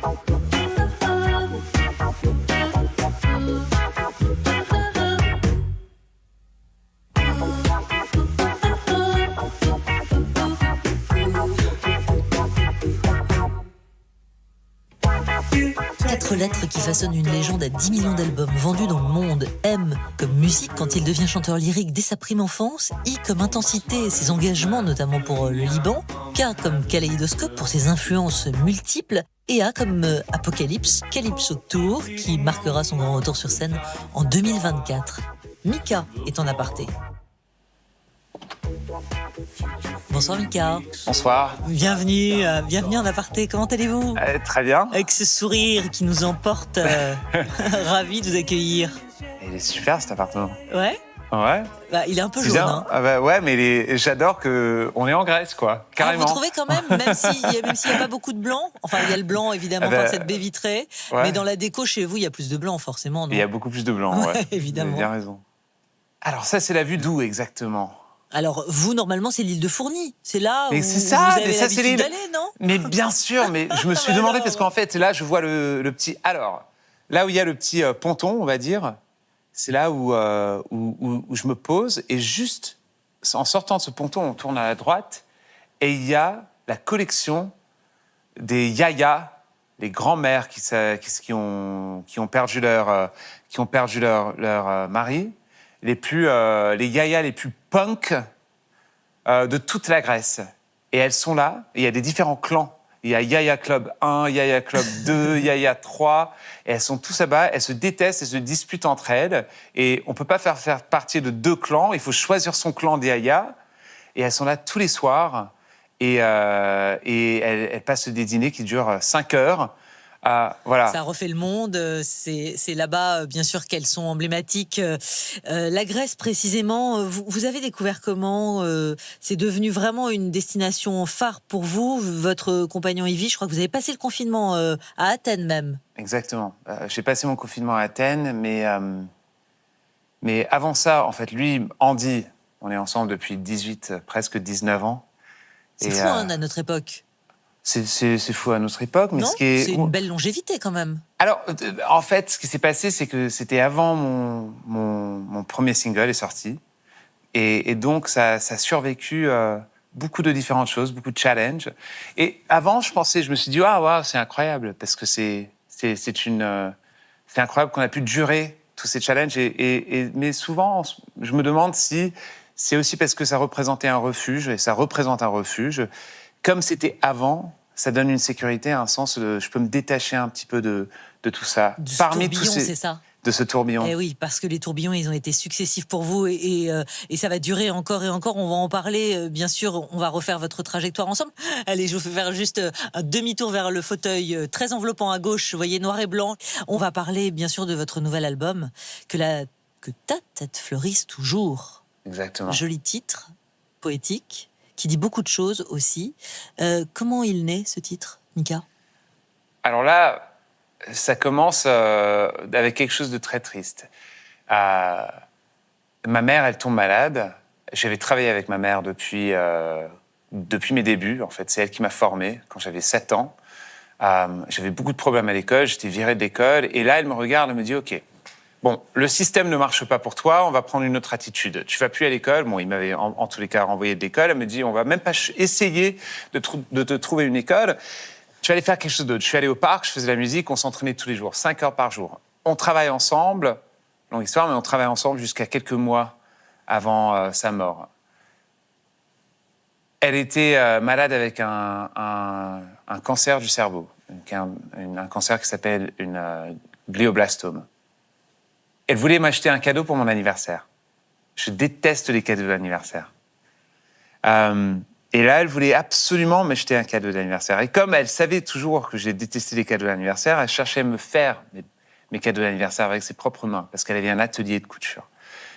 Quatre lettres qui façonnent une légende à 10 millions d'albums vendus dans le monde. M comme musique quand il devient chanteur lyrique dès sa prime enfance. I comme intensité et ses engagements, notamment pour le Liban. K comme kaléidoscope pour ses influences multiples. Et A comme Apocalypse, Calypso Tour, qui marquera son grand retour sur scène en 2024. Mika est en aparté. Bonsoir Mika. Bonsoir. Bienvenue en aparté. Comment allez-vous ? Très bien. Avec ce sourire qui nous emporte, ravi de vous accueillir. Il est super cet appartement. Ouais. Ouais. Bah, il est un peu C'est jaune. bien. Hein. Ah bah ouais, mais j'adore qu'on est en Grèce, quoi. Carrément. Ah, vous trouvez quand même s'il n'y a pas beaucoup de blanc, enfin il y a le blanc évidemment par cette baie vitrée, ouais. Mais dans la déco chez vous, il y a plus de blanc forcément, non ? Il y a beaucoup plus de blanc, ouais. Évidemment. Vous avez bien raison. Alors ça, c'est la vue d'où exactement ? Alors, vous, normalement, c'est l'île de Fourny. C'est là où vous avez l'habitude d'aller, non ? Mais bien sûr, mais je me suis demandé, parce qu'en fait, là, je vois le petit... Alors, là où il y a le petit ponton, on va dire, c'est là où je me pose, et juste, en sortant de ce ponton, on tourne à la droite, et il y a la collection des yayas, les grands-mères qui ont perdu leur mari, les yayas les plus punk de toute la Grèce. Et elles sont là, et il y a des différents clans. Il y a Yaya Club 1, Yaya Club 2, Yaya 3, et elles sont tous là-bas, elles se détestent, elles se disputent entre elles, et on ne peut pas faire partie de deux clans, il faut choisir son clan des Yaya, et elles sont là tous les soirs, et elles passent des dîners qui durent 5 heures. Voilà. Ça refait le monde, c'est là-bas bien sûr qu'elles sont emblématiques. La Grèce précisément, vous avez découvert comment c'est devenu vraiment une destination phare pour vous, votre compagnon Yvi, je crois que vous avez passé le confinement à Athènes même. Exactement, j'ai passé mon confinement à Athènes, mais avant ça, en fait, lui, Andy, on est ensemble depuis 18, presque 19 ans. C'est fou à notre époque. C'est fou à notre époque, mais non, c'est une belle longévité quand même. Alors, en fait, ce qui s'est passé, c'est que c'était avant mon premier single est sorti, et donc ça a survécu beaucoup de différentes choses, beaucoup de challenges. Et avant, je me suis dit waouh, c'est incroyable parce que c'est incroyable qu'on a pu durer tous ces challenges. Mais souvent, je me demande si c'est aussi parce que ça représentait un refuge, et ça représente un refuge. Comme c'était avant, ça donne une sécurité, un sens de... Je peux me détacher un petit peu de tout ça. De ce tourbillon, c'est ça. De ce tourbillon. Eh oui, parce que les tourbillons, ils ont été successifs pour vous et ça va durer encore et encore. On va en parler, bien sûr. On va refaire votre trajectoire ensemble. Allez, je vous fais faire juste un demi-tour vers le fauteuil très enveloppant à gauche. Vous voyez, noir et blanc. On va parler, bien sûr, de votre nouvel album. Que ta tête fleurisse toujours. Exactement. Joli titre, poétique, qui dit beaucoup de choses aussi. Comment il naît, ce titre, Mika ? Alors là, ça commence avec quelque chose de très triste. Ma mère, elle tombe malade. J'avais travaillé avec ma mère depuis mes débuts. En fait, c'est elle qui m'a formé quand j'avais 7 ans. J'avais beaucoup de problèmes à l'école, j'étais viré de l'école. Et là, elle me regarde et me dit « Ok, bon, le système ne marche pas pour toi, on va prendre une autre attitude. Tu vas plus à l'école. » Bon, il m'avait en tous les cas renvoyé de l'école. Elle me dit « On va même pas essayer de te trouver une école. Tu vas aller faire quelque chose d'autre. » Je suis allé au parc, je faisais de la musique, on s'entraînait tous les jours, 5 heures par jour. On travaille ensemble, longue histoire, mais on travaille ensemble jusqu'à quelques mois avant sa mort. Elle était malade avec un cancer du cerveau, un cancer qui s'appelle une glioblastome. Elle voulait m'acheter un cadeau pour mon anniversaire. Je déteste les cadeaux d'anniversaire. Et là, elle voulait absolument m'acheter un cadeau d'anniversaire. Et comme elle savait toujours que j'ai détesté les cadeaux d'anniversaire, elle cherchait à me faire mes cadeaux d'anniversaire avec ses propres mains, parce qu'elle avait un atelier de couture.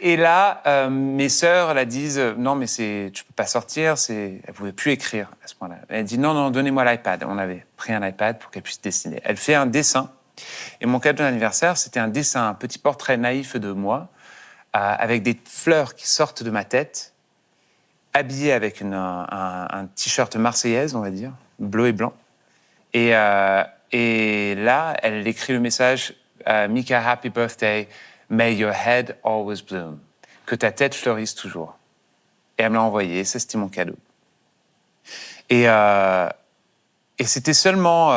Et là, mes sœurs la disent « Non, mais tu peux pas sortir. » Elle ne pouvait plus écrire à ce point-là. Elle dit « Non, donnez-moi l'iPad. » On avait pris un iPad pour qu'elle puisse dessiner. Elle fait un dessin. Et mon cadeau d'anniversaire, c'était un dessin, un petit portrait naïf de moi, avec des fleurs qui sortent de ma tête, habillé avec un t-shirt marseillaise, on va dire, bleu et blanc. Et Et là, elle écrit le message Mika, happy birthday, may your head always bloom. Que ta tête fleurisse toujours. Et elle me l'a envoyé, ça c'était mon cadeau. Et c'était seulement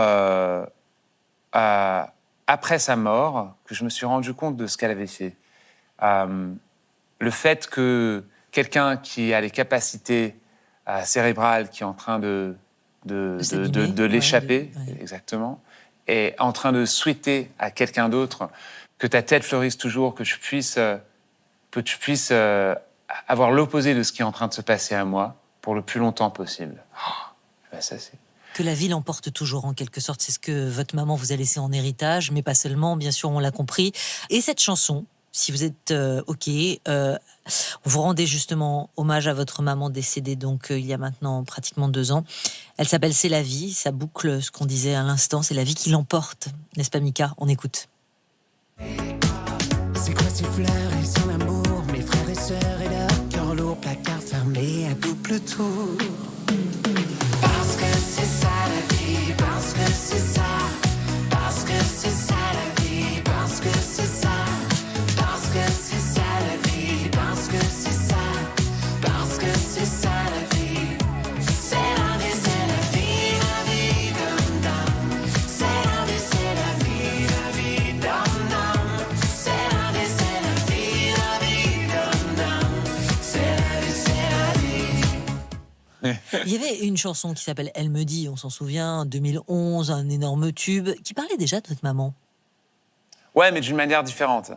après sa mort que je me suis rendu compte de ce qu'elle avait fait. Le fait que quelqu'un qui a les capacités cérébrales, qui est en train de l'échapper, exactement, est en train de souhaiter à quelqu'un d'autre que ta tête fleurisse toujours, que tu puisses avoir l'opposé de ce qui est en train de se passer à moi pour le plus longtemps possible. Ben ça, c'est... Que la vie l'emporte toujours, en quelque sorte. C'est ce que votre maman vous a laissé en héritage, mais pas seulement, bien sûr, on l'a compris. Et cette chanson, si vous êtes OK, vous rendez justement hommage à votre maman décédée donc il y a maintenant pratiquement 2 ans. Elle s'appelle C'est la vie, ça boucle ce qu'on disait à l'instant, c'est la vie qui l'emporte. N'est-ce pas Mika? On écoute. C'est quoi ces fleurs et son amour, mes frères et sœurs et leur cœur lourd, placard fermé à double tour. Parce que c'est ça la vie, parce que c'est ça, parce que c'est ça la vie, parce que c'est ça, parce que c'est ça la vie, parce que c'est ça, parce que c'est ça la vie. C'est la vie, dum dum. C'est la vie, dum dum. C'est la vie, dum dum. C'est la vie. Il y avait une chanson qui s'appelle Elle me dit, on s'en souvient, 2011, un énorme tube, qui parlait déjà de votre maman. Ouais, mais d'une manière différente.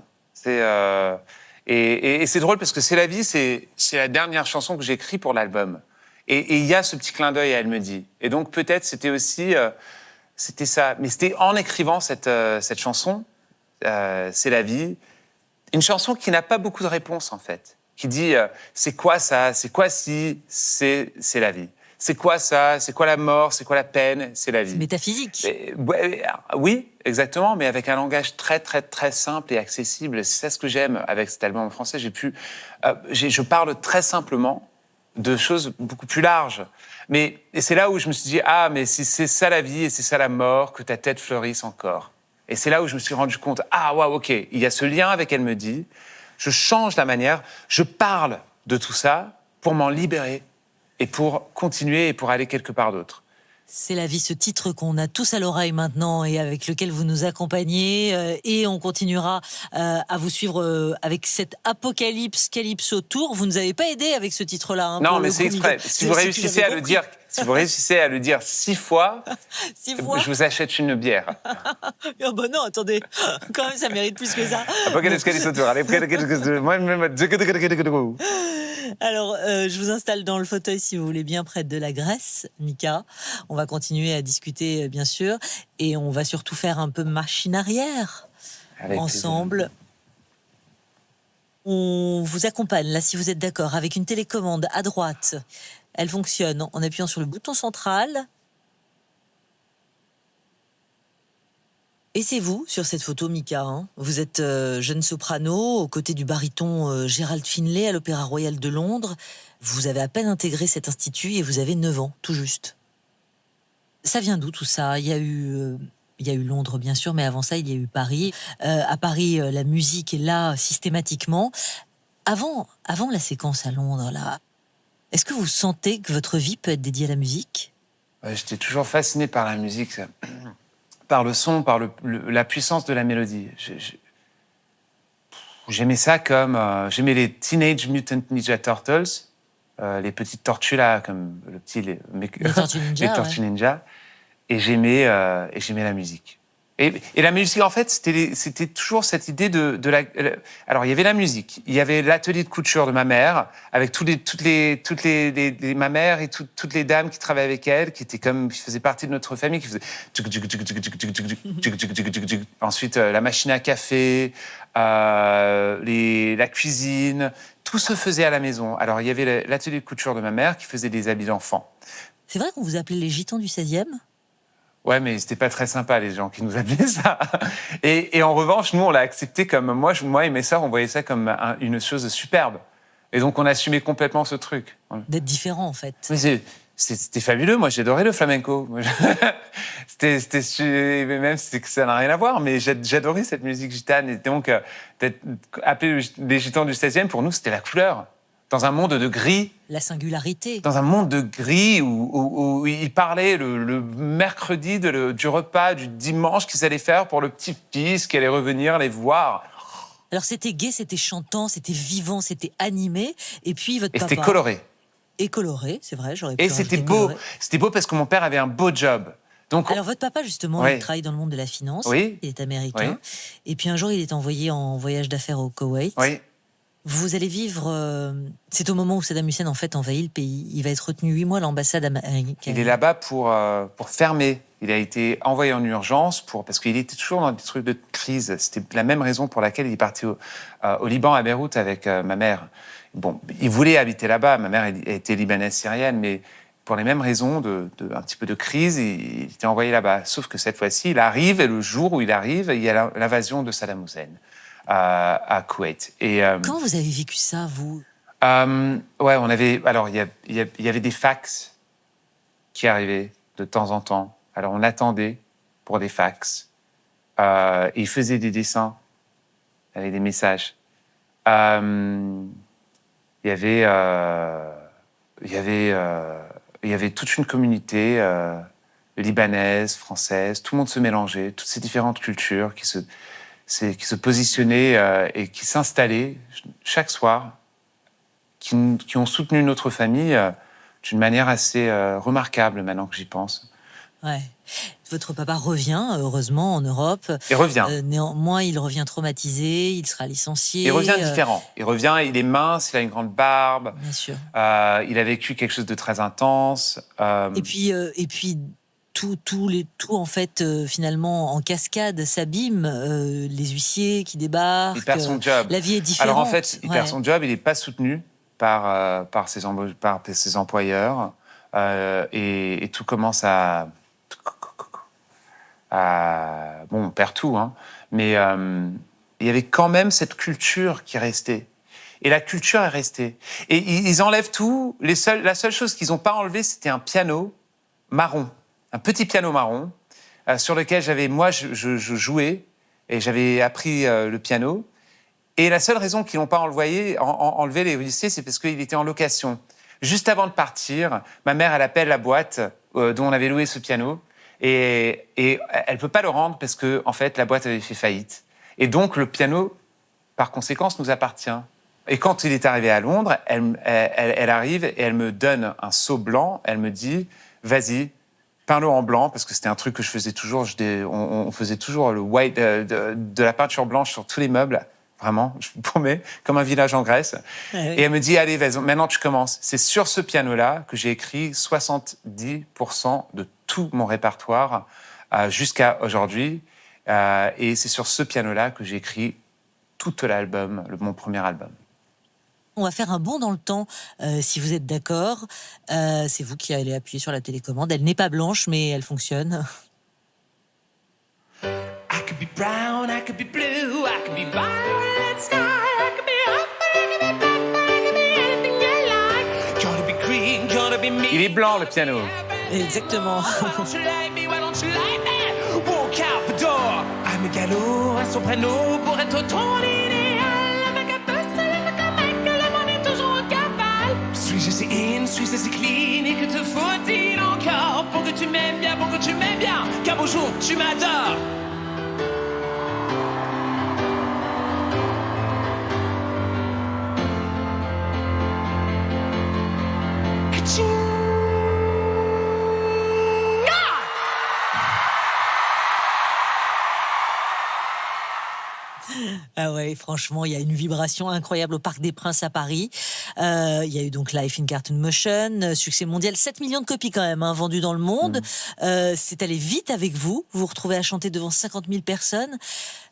Et c'est drôle parce que C'est la vie, c'est la dernière chanson que j'ai écrite pour l'album. Et il y a ce petit clin d'œil à Elle me dit. Et donc peut-être c'était aussi... c'était ça. Mais c'était en écrivant cette chanson, C'est la vie, une chanson qui n'a pas beaucoup de réponses en fait. Qui dit c'est quoi ça? C'est quoi si c'est la vie? C'est quoi ça? C'est quoi la mort? C'est quoi la peine? C'est la vie. C'est métaphysique. Oui, exactement, mais avec un langage très, très, très simple et accessible. C'est ça ce que j'aime avec cet album en français. Je parle très simplement de choses beaucoup plus larges. Et c'est là où je me suis dit, mais si c'est ça la vie et c'est ça la mort, que ta tête fleurisse encore. Et c'est là où je me suis rendu compte, waouh, ok, il y a ce lien avec Elle me dit. Je change la manière, je parle de tout ça pour m'en libérer et pour continuer et pour aller quelque part d'autre. C'est la vie, ce titre qu'on a tous à l'oreille maintenant et avec lequel vous nous accompagnez. Et on continuera à vous suivre avec cette apocalypse Calypso Tour. Vous ne nous avez pas aidé avec ce titre-là. Non, mais c'est exprès. Si vous réussissez à le dire, si vous réussissez à le dire 6 fois, 6 fois, je vous achète une bière. Oh bah non, attendez, quand même ça mérite plus que ça. Apocalypse Calypso Tour. Alors, je vous installe dans le fauteuil si vous voulez bien, près de la Grèce, Mika. On va continuer à discuter, bien sûr, et on va surtout faire un peu machine arrière ensemble. On vous accompagne, là, si vous êtes d'accord, avec une télécommande à droite. Elle fonctionne en appuyant sur le bouton central. Et c'est vous, sur cette photo, Mika. Vous êtes jeune soprano, aux côtés du baryton Gérald Finlay à l'Opéra Royal de Londres. Vous avez à peine intégré cet institut et vous avez 9 ans, tout juste. Ça vient d'où tout ça? Il y a eu Londres, bien sûr, mais avant ça, il y a eu Paris. À Paris, la musique est là systématiquement. Avant la séquence à Londres, là, est-ce que vous sentez que votre vie peut être dédiée à la musique? J'étais toujours fasciné par la musique, par le son, par la puissance de la mélodie. J'aimais ça comme... j'aimais les Teenage Mutant Ninja Turtles, les petites tortues là, comme les Tortues Ninja. Les Tortues Ninja. Et j'aimais la musique. Et la musique, en fait, c'était toujours cette idée alors, il y avait la musique, il y avait l'atelier de couture de ma mère, avec toutes les ma mère et toutes les dames qui travaillaient avec elle, qui faisaient partie de notre famille, qui faisaient... Ensuite, la machine à café, la cuisine, tout se faisait à la maison. Alors, il y avait l'atelier de couture de ma mère qui faisait des habits d'enfants. C'est vrai qu'on vous appelait les gitans du 16e? Ouais, mais c'était pas très sympa, les gens qui nous appelaient ça. Et en revanche, nous, on l'a accepté comme... Moi et mes sœurs, on voyait ça comme une chose superbe. Et donc, on assumait complètement ce truc. D'être différent, en fait. Mais c'était fabuleux. Moi, j'adorais le flamenco. Même si ça n'a rien à voir, mais j'adorais cette musique gitane. Et donc, d'être appelé les gitans du 16e, pour nous, c'était la couleur. Dans un monde de gris. La singularité. Dans un monde de gris où ils parlaient le mercredi du repas du dimanche qu'ils allaient faire pour le petit-fils qui allait revenir les voir. Alors, c'était gai, c'était chantant, c'était vivant, c'était animé. Et puis, votre papa... Et c'était coloré. Et coloré, c'est vrai, j'aurais pu Et c'était beau. coloré. C'était beau parce que mon père avait un beau job. Donc, alors, votre papa, justement, oui. il travaille dans le monde de la finance. Oui. Il est américain. Oui. Et puis, un jour, il est envoyé en voyage d'affaires au Koweït. Oui. Vous allez vivre... c'est au moment où Saddam Hussein, en fait, envahit le pays. Il va être retenu 8 mois à l'ambassade américaine. Il est là-bas pour fermer. Il a été envoyé en urgence parce qu'il était toujours dans des trucs de crise. C'était la même raison pour laquelle il est parti au Liban, à Beyrouth, avec ma mère. Bon, il voulait habiter là-bas. Ma mère était libanaise syrienne, mais pour les mêmes raisons, un petit peu de crise, il était envoyé là-bas. Sauf que cette fois-ci, il arrive, et le jour où il arrive, il y a l'invasion de Saddam Hussein à Koweït. Et, comment vous avez vécu ça, vous? Ouais, on avait... Alors, il y avait des fax qui arrivaient de temps en temps. Alors, on attendait pour des fax. Et il faisait des dessins avec des messages. Il y avait toute une communauté libanaise, française. Tout le monde se mélangeait. Toutes ces différentes cultures qui se positionnaient et qui s'installaient chaque soir, qui ont soutenu notre famille d'une manière assez remarquable maintenant que j'y pense. Ouais. Votre papa revient, heureusement, en Europe. Il revient. Néanmoins, il revient traumatisé, il sera licencié. Il revient différent. Il revient, il est mince, il a une grande barbe. Bien sûr. Il a vécu quelque chose de très intense. Et puis tout en fait, finalement, en cascade, s'abîme. Les huissiers qui débarquent. Il perd son job. La vie est différente. Alors en fait, il perd son job, il n'est pas soutenu par ses employeurs. Et tout commence à... Bon, on perd tout, hein. Mais il y avait quand même cette culture qui restait. Et la culture est restée. Et ils enlèvent tout. La seule chose qu'ils n'ont pas enlevée, c'était un piano marron. Un petit piano marron sur lequel je jouais et j'avais appris le piano. Et la seule raison qu'ils n'ont pas enlevé les huissiers, c'est parce qu'il était en location. Juste avant de partir, ma mère, elle appelle la boîte dont on avait loué ce piano et elle ne peut pas le rendre parce que, en fait, la boîte avait fait faillite. Et donc, le piano, par conséquence, nous appartient. Et quand il est arrivé à Londres, elle arrive et elle me donne un seau blanc. Elle me dit, vas-y, peins-le en blanc, parce que c'était un truc que je faisais toujours. On faisait toujours le white, de la peinture blanche sur tous les meubles. Vraiment, je vous promets, comme un village en Grèce. Ah oui. Et elle me dit, allez, vas-y, maintenant tu commences. C'est sur ce piano-là que j'ai écrit 70% de tout mon répertoire jusqu'à aujourd'hui. Et c'est sur ce piano-là que j'ai écrit tout l'album, mon premier album. On va faire un bond dans le temps, si vous êtes d'accord. C'est vous qui allez appuyer sur la télécommande. Elle n'est pas blanche, mais elle fonctionne. I could be brown, I could be blue, I could be violet sky, I could be up, I could be purple, I could be anything I like. Gotta be green, gotta be me. Il est blanc, le piano. Exactement. Why don't you like me, why don't you like me? Walk out the door. Un mégalo, un soprano pour être ton idéal. Avec un peu seul, avec un mec, le monde est toujours en cavale. Suis-je assez in, suis-je assez clean, et que te faut-il encore pour que tu m'aimes bien, qu'un beau jour tu m'adores. Ah ouais, franchement, il y a une vibration incroyable au Parc des Princes à Paris. Il y a eu donc Life in Cartoon Motion, succès mondial, 7 millions de copies quand même, hein, vendues dans le monde. C'est allé vite avec vous. Vous vous retrouvez à chanter devant 50 000 personnes.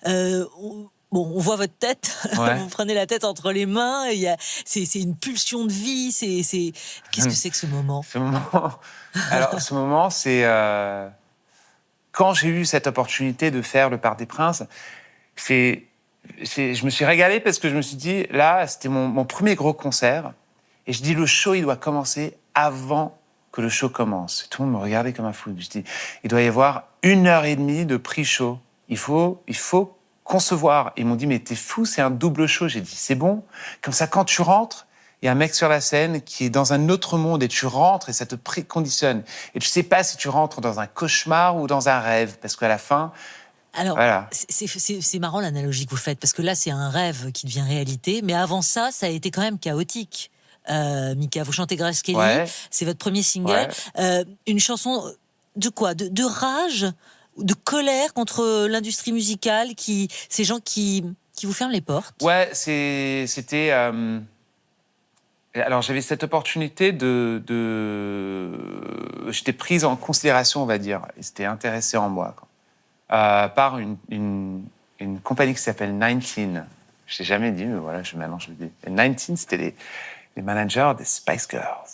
Bon, on voit votre tête. Ouais. Vous prenez la tête entre les mains. C'est une pulsion de vie. Qu'est-ce que c'est que ce moment ? Alors, ce moment, c'est quand j'ai eu cette opportunité de faire le Parc des Princes. Je me suis régalé parce que je me suis dit, là, c'était mon premier gros concert. Et je dis, le show, il doit commencer avant que le show commence. Et tout le monde me regardait comme un fou. Je dis, il doit y avoir 1h30 de pre-show. Il faut concevoir. Ils m'ont dit, mais t'es fou, c'est un double show. J'ai dit, c'est bon. Comme ça, quand tu rentres, il y a un mec sur la scène qui est dans un autre monde et tu rentres et ça te préconditionne. Et tu sais pas si tu rentres dans un cauchemar ou dans un rêve. Parce qu'à la fin, Alors, voilà. c'est marrant l'analogie que vous faites, parce que là, c'est un rêve qui devient réalité, mais avant ça, ça a été quand même chaotique. Mika, vous chantez Grace Kelly, Ouais. c'est votre premier single. Une chanson de quoi, de rage, de colère contre l'industrie musicale, ces gens qui vous ferment les portes. Ouais, c'était... Alors, j'avais cette opportunité J'étais prise en considération, on va dire. Et c'était intéressé en moi, quoi. Par une compagnie qui s'appelle 19. Je t'ai jamais dit, mais voilà, maintenant je le dis. Et 19, c'était les managers des Spice Girls.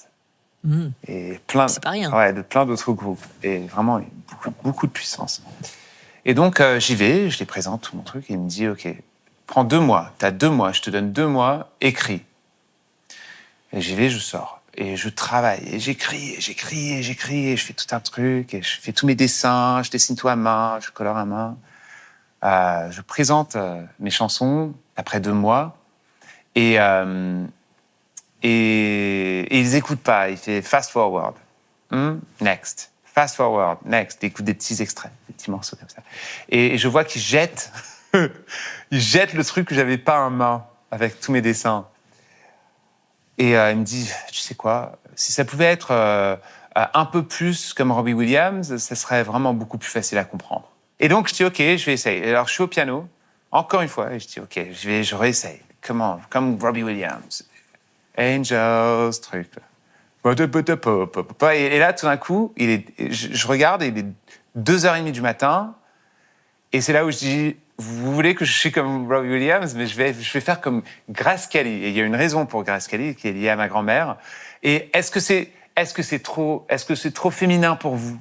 Et C'est pas rien. Ouais, de plein d'autres groupes. Et vraiment, beaucoup de puissance. Et donc, j'y vais, je les présente tout mon truc, et il me dit, OK, prends 2 mois, t'as 2 mois, je te donne 2 mois, écris. Et j'y vais, je sors. Et je travaille, et j'écris, et je fais tout un truc, et je fais tous mes dessins, je dessine tout à main, je colore à main. Je présente mes chansons après 2 mois, et ils écoutent pas. Il fait fast forward, next, fast forward, next. Ils écoutent des petits extraits, des petits morceaux comme ça. Et je vois qu'ils jettent, ils jettent le truc que j'avais pas en main avec tous mes dessins. Et il me dit, tu sais quoi, si ça pouvait être un peu plus comme Robbie Williams, ça serait vraiment beaucoup plus facile à comprendre. Et donc, je dis, OK, je vais essayer. Alors, je suis au piano, encore une fois, et je dis, OK, je réessaye. Comme Robbie Williams. Angels, truc. Et là, tout d'un coup, je regarde, et il est 2h30 du matin, et c'est là où je dis, vous voulez que je suis comme Robbie Williams, mais je vais faire comme Grace Kelly. Et il y a une raison pour Grace Kelly qui est liée à ma grand-mère. Et est-ce que c'est trop féminin pour vous?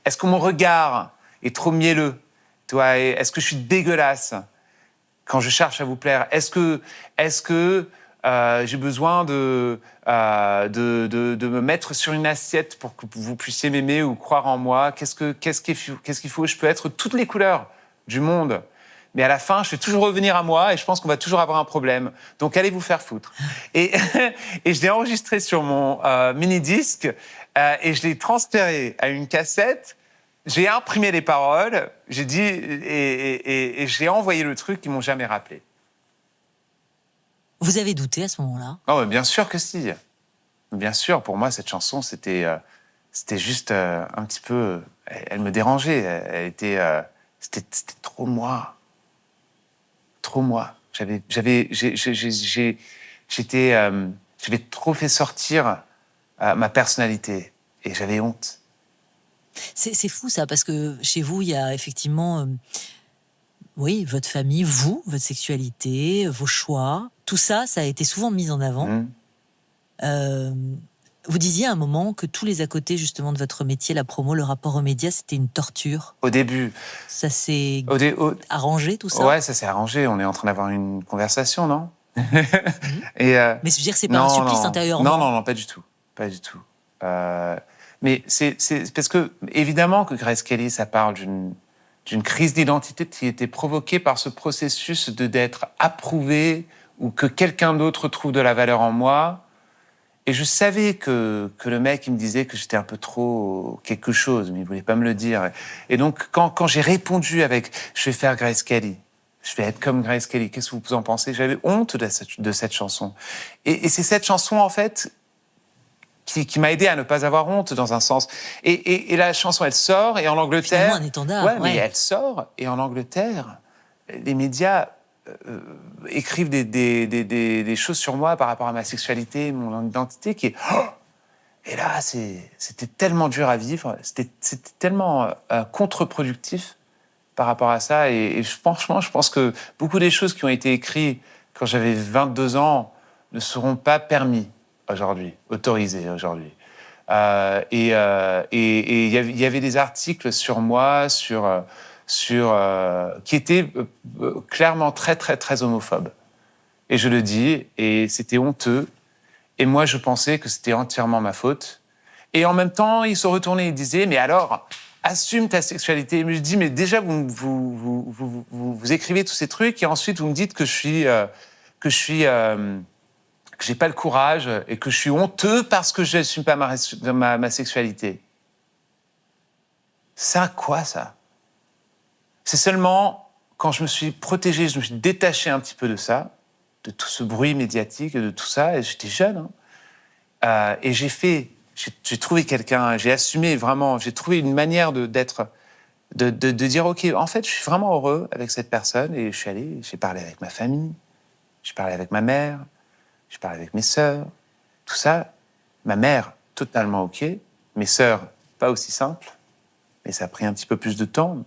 Est-ce que mon regard est trop mielleux? Est-ce que je suis dégueulasse quand je cherche à vous plaire? Est-ce que j'ai besoin de me mettre sur une assiette pour que vous puissiez m'aimer ou croire en moi? Qu'est-ce qu'il faut? Je peux être toutes les couleurs du monde. Mais à la fin, je vais toujours revenir à moi et je pense qu'on va toujours avoir un problème. Donc, allez vous faire foutre. Et je l'ai enregistré sur mon mini-disque et je l'ai transféré à une cassette. J'ai imprimé les paroles, j'ai dit, et j'ai envoyé le truc, ils m'ont jamais rappelé. Vous avez douté à ce moment-là? Oh, mais bien sûr que si. Bien sûr, pour moi, cette chanson, c'était juste un petit peu... Elle me dérangeait. C'était trop moi. Trop moi. J'avais trop fait sortir ma personnalité et j'avais honte. C'est fou ça, parce que chez vous, il y a effectivement, oui, votre famille, votre sexualité, vos choix, tout ça, ça a été souvent mis en avant. Vous disiez à un moment que tous les à côté justement de votre métier, la promo, le rapport aux médias, c'était une torture. Au début. Ça s'est arrangé, tout ça? Ouais, ça s'est arrangé. On est en train d'avoir une conversation, non? Mais je veux dire, c'est pas un supplice intérieurement? Non, pas du tout. Pas du tout. Mais c'est parce que, évidemment, que Grace Kelly, ça parle d'une crise d'identité qui était provoquée par ce processus d'être approuvé ou que quelqu'un d'autre trouve de la valeur en moi. Et je savais que le mec, il me disait que j'étais un peu trop quelque chose, mais il voulait pas me le dire. Et donc, quand j'ai répondu avec « je vais faire Grace Kelly », je vais être comme Grace Kelly, qu'est-ce que vous en pensez? J'avais honte de cette chanson. Et c'est cette chanson, en fait, qui m'a aidé à ne pas avoir honte, dans un sens. Et la chanson, elle sort, et en Angleterre... Finalement, un étendard. Ouais, mais elle sort, et en Angleterre, les médias... écrivent des choses sur moi par rapport à ma sexualité, mon identité, qui est... Et là, c'était tellement dur à vivre, c'était tellement contre-productif par rapport à ça. Et franchement, je pense que beaucoup des choses qui ont été écrites quand j'avais 22 ans ne seront pas permis aujourd'hui, autorisées aujourd'hui. Et il y avait des articles sur moi, qui était clairement très, très, très homophobe. Et je le dis, et c'était honteux. Et moi, je pensais que c'était entièrement ma faute. Et en même temps, il se retournait et disait, mais alors, assume ta sexualité. Et je dis, mais déjà, vous écrivez tous ces trucs et ensuite vous me dites que que j'ai pas le courage et que je suis honteux parce que je n'assume pas ma sexualité. Ça, quoi, ça? C'est seulement quand je me suis protégé, je me suis détaché un petit peu de ça, de tout ce bruit médiatique, de tout ça, et j'étais jeune, hein, et j'ai trouvé quelqu'un, j'ai assumé vraiment, j'ai trouvé une manière de dire, OK, en fait, je suis vraiment heureux avec cette personne, et je suis allé, j'ai parlé avec ma famille, j'ai parlé avec ma mère, j'ai parlé avec mes sœurs, tout ça. Ma mère, totalement OK, mes sœurs, pas aussi simple, mais ça a pris un petit peu plus de temps.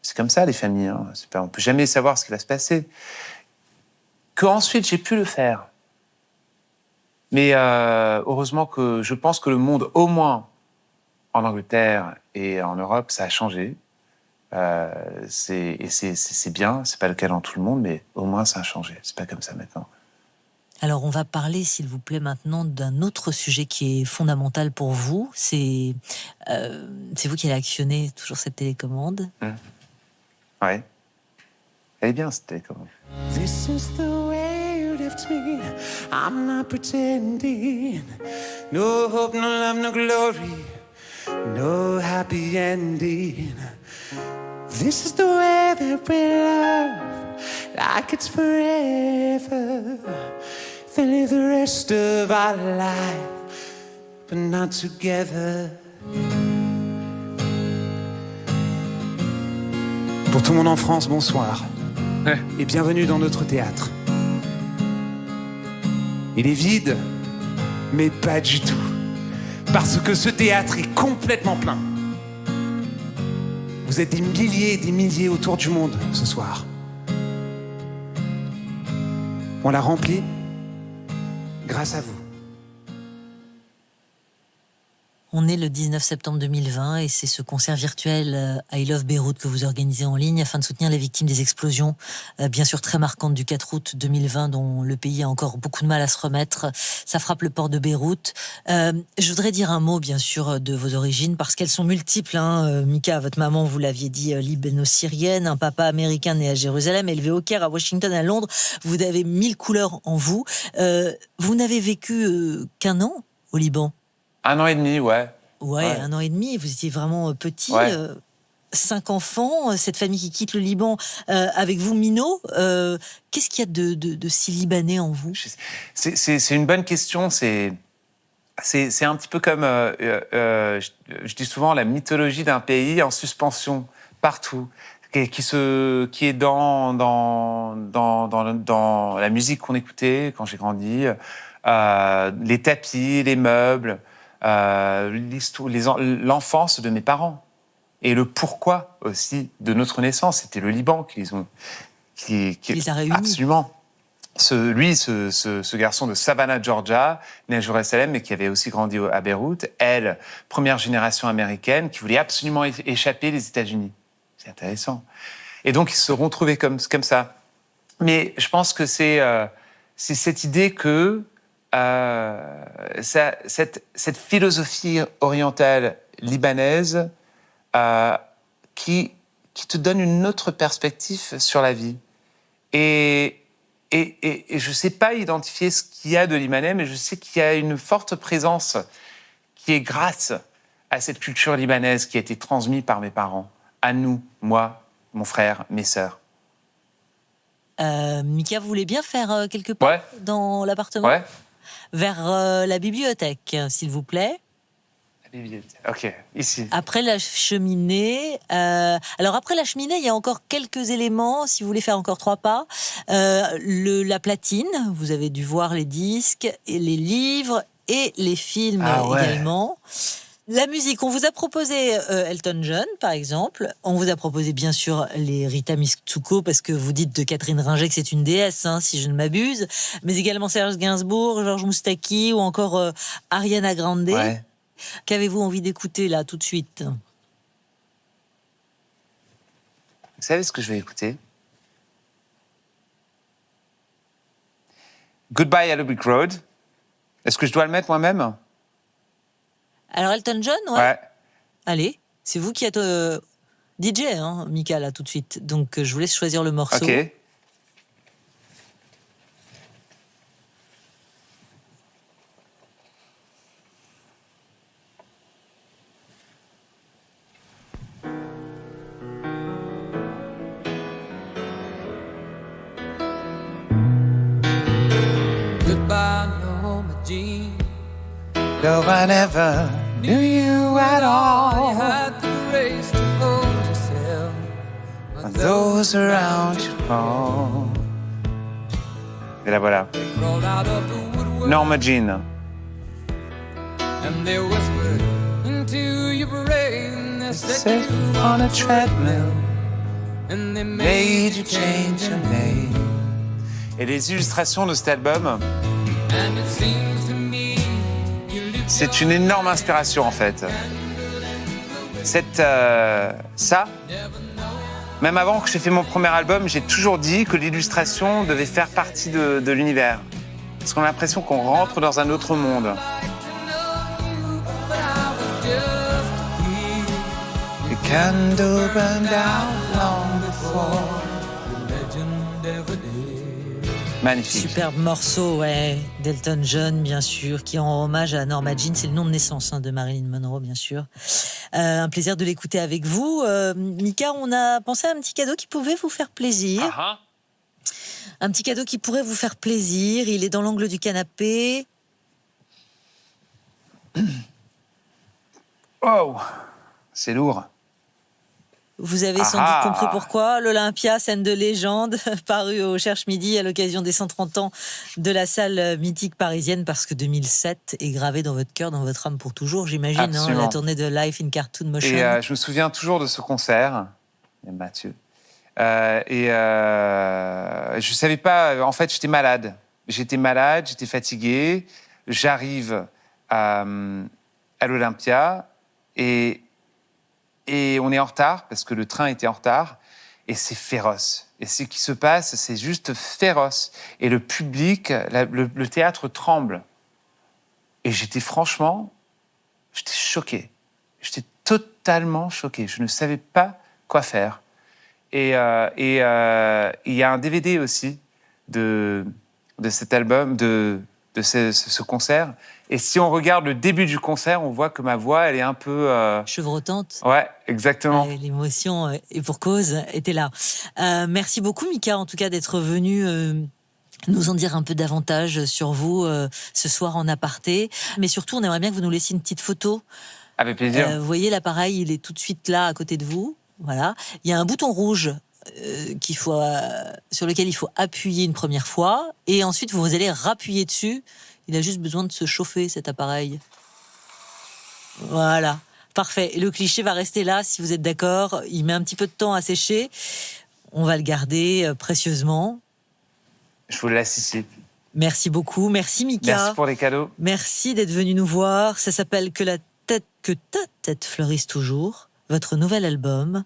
C'est comme ça, les familles. Hein. On ne peut jamais savoir ce qui va se passer. Qu'ensuite, j'ai pu le faire. Mais heureusement que je pense que le monde, au moins en Angleterre et en Europe, ça a changé. C'est bien. C'est pas le cas dans tout le monde, mais au moins ça a changé. C'est pas comme ça maintenant. Alors, on va parler, s'il vous plaît, maintenant d'un autre sujet qui est fondamental pour vous. C'est vous qui allez actionner toujours cette télécommande. Ouais. Elle est bien, cette télécommande. This is the way you left me. I'm not pretending. No hope, no love, no glory. No happy ending. This is the way that we love, like it's forever. Then live the rest of our life, but not together. Pour tout le monde en France, bonsoir. Ouais. Et bienvenue dans notre théâtre. Il est vide, mais pas du tout. Parce que ce théâtre est complètement plein. Vous êtes des milliers et des milliers autour du monde ce soir. On l'a rempli grâce à vous. On est le 19 septembre 2020 et c'est ce concert virtuel I Love Beyrouth que vous organisez en ligne afin de soutenir les victimes des explosions, bien sûr très marquantes du 4 août 2020 dont le pays a encore beaucoup de mal à se remettre. Ça frappe le port de Beyrouth. Je voudrais dire un mot bien sûr de vos origines parce qu'elles sont multiples. Mika, votre maman, vous l'aviez dit, libano-syrienne, un papa américain né à Jérusalem, élevé au Caire, à Washington, à Londres. Vous avez 1000 couleurs en vous. Vous n'avez vécu qu'un an au Liban. 1 an et demi, ouais. Ouais, 1 an et demi, vous étiez vraiment petit. Ouais. 5 enfants, cette famille qui quitte le Liban avec vous, Mino. Qu'est-ce qu'il y a de si libanais en vous? C'est une bonne question. C'est un petit peu comme, je dis souvent, la mythologie d'un pays en suspension partout, qui est dans la musique qu'on écoutait quand j'ai grandi, les tapis, les meubles, l'enfance de mes parents et le pourquoi aussi de notre naissance. C'était le Liban qui les a réunis. Absolument. Ce garçon de Savannah, Georgia, né à Jérusalem, mais qui avait aussi grandi à Beyrouth, elle, première génération américaine, qui voulait absolument échapper les États-Unis. C'est intéressant. Et donc, ils se seront trouvés comme ça. Mais je pense que c'est cette idée que cette philosophie orientale libanaise qui te donne une autre perspective sur la vie. Et je ne sais pas identifier ce qu'il y a de libanais, mais je sais qu'il y a une forte présence qui est grâce à cette culture libanaise qui a été transmise par mes parents, à nous, moi, mon frère, mes sœurs. Mika, vous voulez bien faire quelques pas dans l'appartement? Ouais. Vers la bibliothèque, s'il vous plaît. La bibliothèque, ok, ici. Après la cheminée. Alors après la cheminée, il y a encore quelques éléments, si vous voulez faire encore 3 pas. La platine, vous avez dû voir les disques, et les livres et les films également. La musique, on vous a proposé Elton John, par exemple. On vous a proposé, bien sûr, les Rita Mitsuko, parce que vous dites de Catherine Ringer que c'est une déesse, si je ne m'abuse. Mais également Serge Gainsbourg, Georges Moustaki ou encore Ariana Grande. Ouais. Qu'avez-vous envie d'écouter, là, tout de suite? Vous savez ce que je vais écouter? Goodbye Yellow Brick Road. Est-ce que je dois le mettre moi-même? Alors Elton John, ouais. Ouais. Allez, c'est vous qui êtes DJ, hein, Mika, là, tout de suite. Donc, je vous laisse choisir le morceau. Ok. Goodbye, Norma Jean. No one ever knew you at You all. had the grace to hold yourself. When those around you fall. Et la voilà. They crawled out of the woodwork Norma Jean. and they whispered into your brain. They set Set you on a treadmill. and they Made you change your name. Et les illustrations de cet album, And it seems to me you live c'est une énorme inspiration en fait. Ça, même avant que j'ai fait mon premier album, j'ai toujours dit que l'illustration devait faire partie de l'univers. Parce qu'on a l'impression qu'on rentre dans un autre monde. to know you, but I was just a kid. The candle burned out long before. The legend ever did. Magnifique. Superbe morceau, ouais, d'Elton John, bien sûr, qui rend hommage à Norma Jean. C'est le nom de naissance de Marilyn Monroe, bien sûr. Un plaisir de l'écouter avec vous. Mika, on a pensé à un petit cadeau qui pouvait vous faire plaisir. Ah, Un petit cadeau qui pourrait vous faire plaisir. Il est dans l'angle du canapé. oh, c'est lourd. Vous avez sans Ah. doute compris pourquoi. L'Olympia, scène de légende, paru au Cherche Midi à l'occasion des 130 ans de la salle mythique parisienne, parce que 2007 est gravé dans votre cœur, dans votre âme pour toujours, j'imagine, hein, Absolument. la tournée de Life in Cartoon Motion. Et je me souviens toujours de ce concert. Et Mathieu. Je savais pas. En fait, j'étais malade. J'étais fatigué. J'arrive à l'Olympia et on est en retard parce que le train était en retard. Et c'est féroce. Et ce qui se passe, c'est juste féroce. Et le public, le théâtre tremble. Et j'étais choqué. J'étais totalement choqué. Je ne savais pas quoi faire. Et il y a un DVD aussi de cet album, de ce concert. Et si on regarde le début du concert, on voit que ma voix, elle est un peu... Chevrotante. Ouais, exactement. L'émotion, et pour cause, était là. Merci beaucoup, Mika, en tout cas, d'être venu nous en dire un peu davantage sur vous ce soir en aparté. Mais surtout, on aimerait bien que vous nous laissiez une petite photo. Avec plaisir. Vous voyez, l'appareil, il est tout de suite là, à côté de vous. Voilà. Il y a un bouton rouge sur lequel il faut appuyer une première fois. Et ensuite, vous allez rappuyer dessus. Il a juste besoin de se chauffer, cet appareil. Voilà. Parfait. Et le cliché va rester là, si vous êtes d'accord. Il met un petit peu de temps à sécher. On va le garder précieusement. Je vous le laisse ici. Merci beaucoup. Merci, Mika. Merci pour les cadeaux. Merci d'être venu nous voir. Ça s'appelle Que ta tête fleurisse toujours. Votre nouvel album.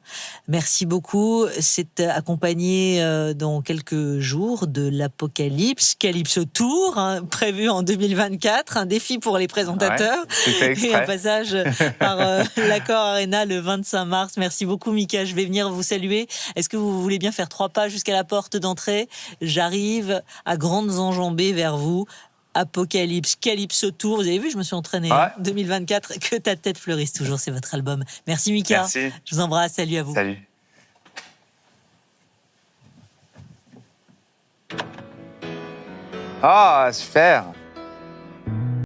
Merci beaucoup. C'est accompagné dans quelques jours de l'Apocalypse, Calypso Tour, hein, prévu en 2024. Un défi pour les présentateurs. Ouais, c'est fait exprès. Et un passage par l'Accor Arena le 25 mars. Merci beaucoup, Mika. Je vais venir vous saluer. Est-ce que vous voulez bien faire 3 pas jusqu'à la porte d'entrée? J'arrive à grandes enjambées vers vous. Apocalypse, Calypso Tour. Vous avez vu, je me suis entraînée. Ouais. 2024, Que ta tête fleurisse toujours, c'est votre album. Merci, Mika. Merci. Je vous embrasse. Salut à vous. Salut. Ah, super.